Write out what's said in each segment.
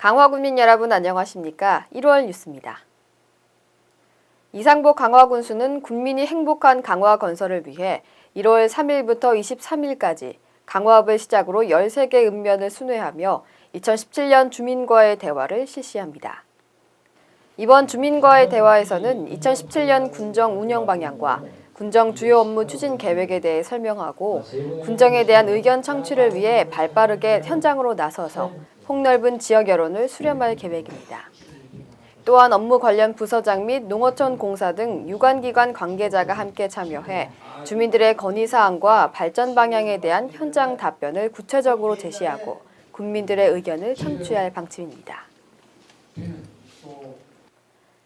강화군민 여러분 안녕하십니까? 1월 뉴스입니다. 이상복 강화군수는 군민이 행복한 강화 건설을 위해 1월 3일부터 23일까지 강화읍을 시작으로 13개 읍면을 순회하며 2017년 주민과의 대화를 실시합니다. 이번 주민과의 대화에서는 2017년 군정 운영 방향과 군정 주요 업무 추진 계획에 대해 설명하고 군정에 대한 의견 청취를 위해 발빠르게 현장으로 나서서 폭넓은 지역 여론을 수렴할 계획입니다. 또한 업무 관련 부서장 및 농어촌 공사 등 유관기관 관계자가 함께 참여해 주민들의 건의사항과 발전 방향에 대한 현장 답변을 구체적으로 제시하고 군민들의 의견을 청취할 방침입니다.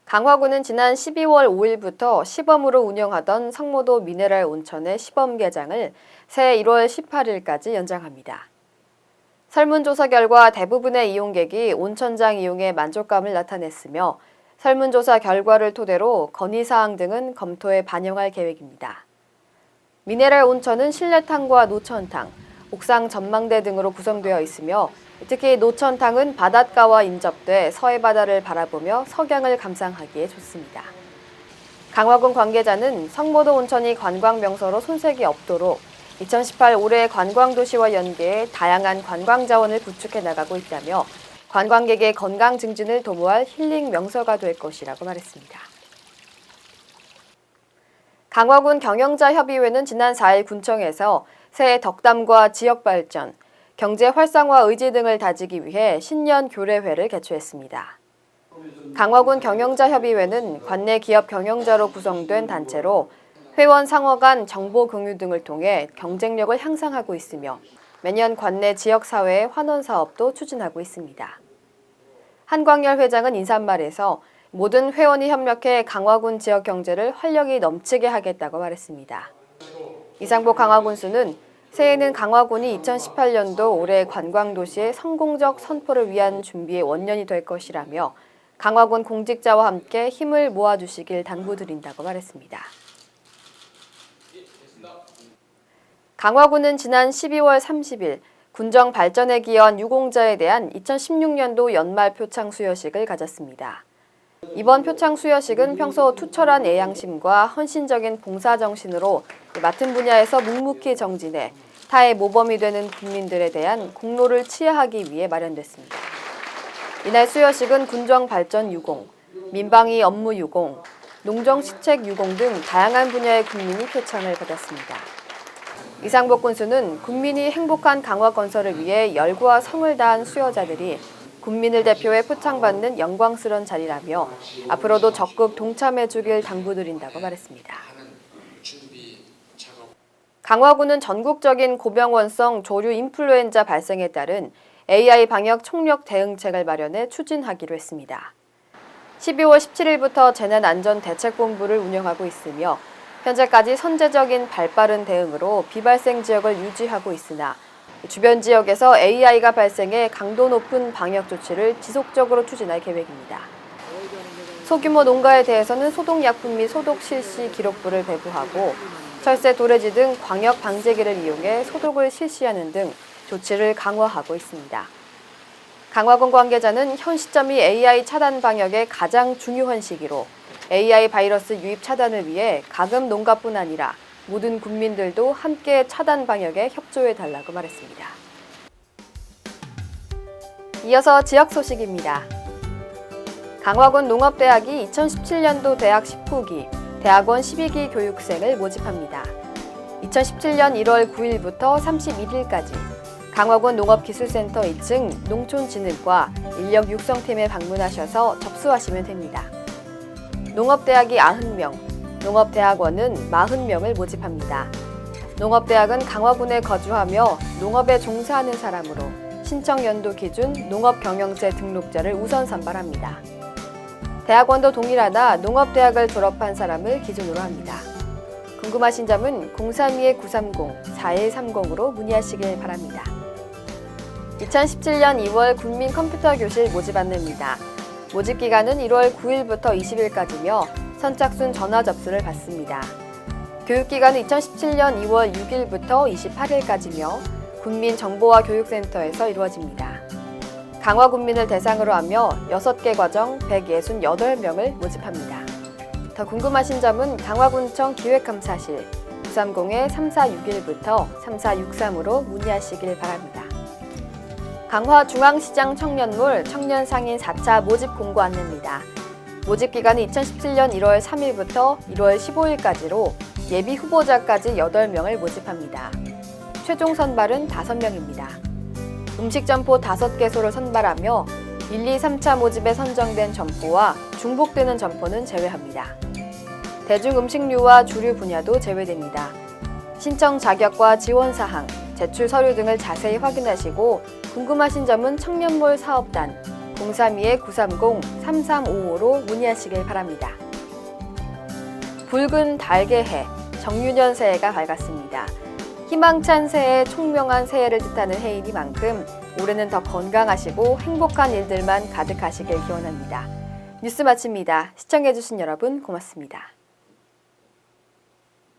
강화군은 지난 12월 5일부터 시범으로 운영하던 성모도 미네랄 온천의 시범 개장을 새해 1월 18일까지 연장합니다. 설문조사 결과 대부분의 이용객이 온천장 이용에 만족감을 나타냈으며 설문조사 결과를 토대로 건의사항 등은 검토에 반영할 계획입니다. 미네랄 온천은 실내탕과 노천탕, 옥상 전망대 등으로 구성되어 있으며 특히 노천탕은 바닷가와 인접돼 서해바다를 바라보며 석양을 감상하기에 좋습니다. 강화군 관계자는 성모도 온천이 관광명소로 손색이 없도록 2018 올해 관광도시와 연계해 다양한 관광자원을 구축해 나가고 있다며 관광객의 건강 증진을 도모할 힐링 명소가 될 것이라고 말했습니다. 강화군 경영자협의회는 지난 4일 군청에서 새해 덕담과 지역발전, 경제 활성화 의지 등을 다지기 위해 신년 교례회를 개최했습니다. 강화군 경영자협의회는 관내 기업 경영자로 구성된 단체로 회원 상호 간 정보 공유 등을 통해 경쟁력을 향상하고 있으며 매년 관내 지역사회의 환원 사업도 추진하고 있습니다. 한광열 회장은 인사말에서 모든 회원이 협력해 강화군 지역 경제를 활력이 넘치게 하겠다고 말했습니다. 이상복 강화군수는 새해에는 강화군이 2018년도 올해 관광도시의 성공적 선포를 위한 준비의 원년이 될 것이라며 강화군 공직자와 함께 힘을 모아주시길 당부드린다고 말했습니다. 강화군은 지난 12월 30일 군정 발전에 기여한 유공자에 대한 2016년도 연말 표창 수여식을 가졌습니다. 이번 표창 수여식은 평소 투철한 애양심과 헌신적인 봉사정신으로 맡은 분야에서 묵묵히 정진해 타의 모범이 되는 국민들에 대한 공로를 치하하기 위해 마련됐습니다. 이날 수여식은 군정 발전 유공, 민방위 업무 유공, 농정시책 유공 등 다양한 분야의 국민이 표창을 받았습니다. 이상복 군수는 국민이 행복한 강화 건설을 위해 열과 성을 다한 수여자들이 국민을 대표해 표창받는 영광스러운 자리라며 앞으로도 적극 동참해 주길 당부드린다고 말했습니다. 강화군은 전국적인 고병원성 조류 인플루엔자 발생에 따른 AI 방역 총력 대응책을 마련해 추진하기로 했습니다. 12월 17일부터 재난안전대책본부를 운영하고 있으며 현재까지 선제적인 발빠른 대응으로 비발생 지역을 유지하고 있으나 주변 지역에서 AI가 발생해 강도 높은 방역 조치를 지속적으로 추진할 계획입니다. 소규모 농가에 대해서는 소독약품 및 소독 실시 기록부를 배부하고 철새, 도래지 등 광역 방제기를 이용해 소독을 실시하는 등 조치를 강화하고 있습니다. 강화군 관계자는 현 시점이 AI 차단 방역의 가장 중요한 시기로 AI 바이러스 유입 차단을 위해 가금 농가뿐 아니라 모든 국민들도 함께 차단 방역에 협조해달라고 말했습니다. 이어서 지역 소식입니다. 강화군 농업대학이 2017년도 대학 19기, 대학원 12기 교육생을 모집합니다. 2017년 1월 9일부터 31일까지 강화군 농업기술센터 2층 농촌진흥과 인력 육성팀에 방문하셔서 접수하시면 됩니다. 농업대학이 90명, 농업대학원은 40명을 모집합니다. 농업대학은 강화군에 거주하며 농업에 종사하는 사람으로 신청 연도 기준 농업경영체 등록자를 우선 선발합니다. 대학원도 동일하나 농업대학을 졸업한 사람을 기준으로 합니다. 궁금하신 점은 032-930-4130으로 문의하시길 바랍니다. 2017년 2월 군민 컴퓨터 교실 모집 안내입니다. 모집 기간은 1월 9일부터 20일까지며 선착순 전화 접수를 받습니다. 교육기간은 2017년 2월 6일부터 28일까지며 군민정보화 교육센터에서 이루어집니다. 강화 군민을 대상으로 하며 6개 과정 168명을 모집합니다. 더 궁금하신 점은 강화군청 기획감사실 930-3461부터 3463으로 문의하시길 바랍니다. 강화중앙시장 청년몰 청년상인 4차 모집 공고 안내입니다. 모집 기간은 2017년 1월 3일부터 1월 15일까지로 예비 후보자까지 8명을 모집합니다. 최종 선발은 5명입니다. 음식 점포 5개소를 선발하며 1, 2, 3차 모집에 선정된 점포와 중복되는 점포는 제외합니다. 대중음식류와 주류 분야도 제외됩니다. 신청 자격과 지원 사항, 제출 서류 등을 자세히 확인하시고 궁금하신 점은 청년몰 사업단 032-930-3355로 문의하시길 바랍니다. 붉은 달개 해, 정유년 새해가 밝았습니다. 희망찬 새해, 총명한 새해를 뜻하는 해이니만큼 올해는 더 건강하시고 행복한 일들만 가득하시길 기원합니다. 뉴스 마칩니다. 시청해주신 여러분 고맙습니다.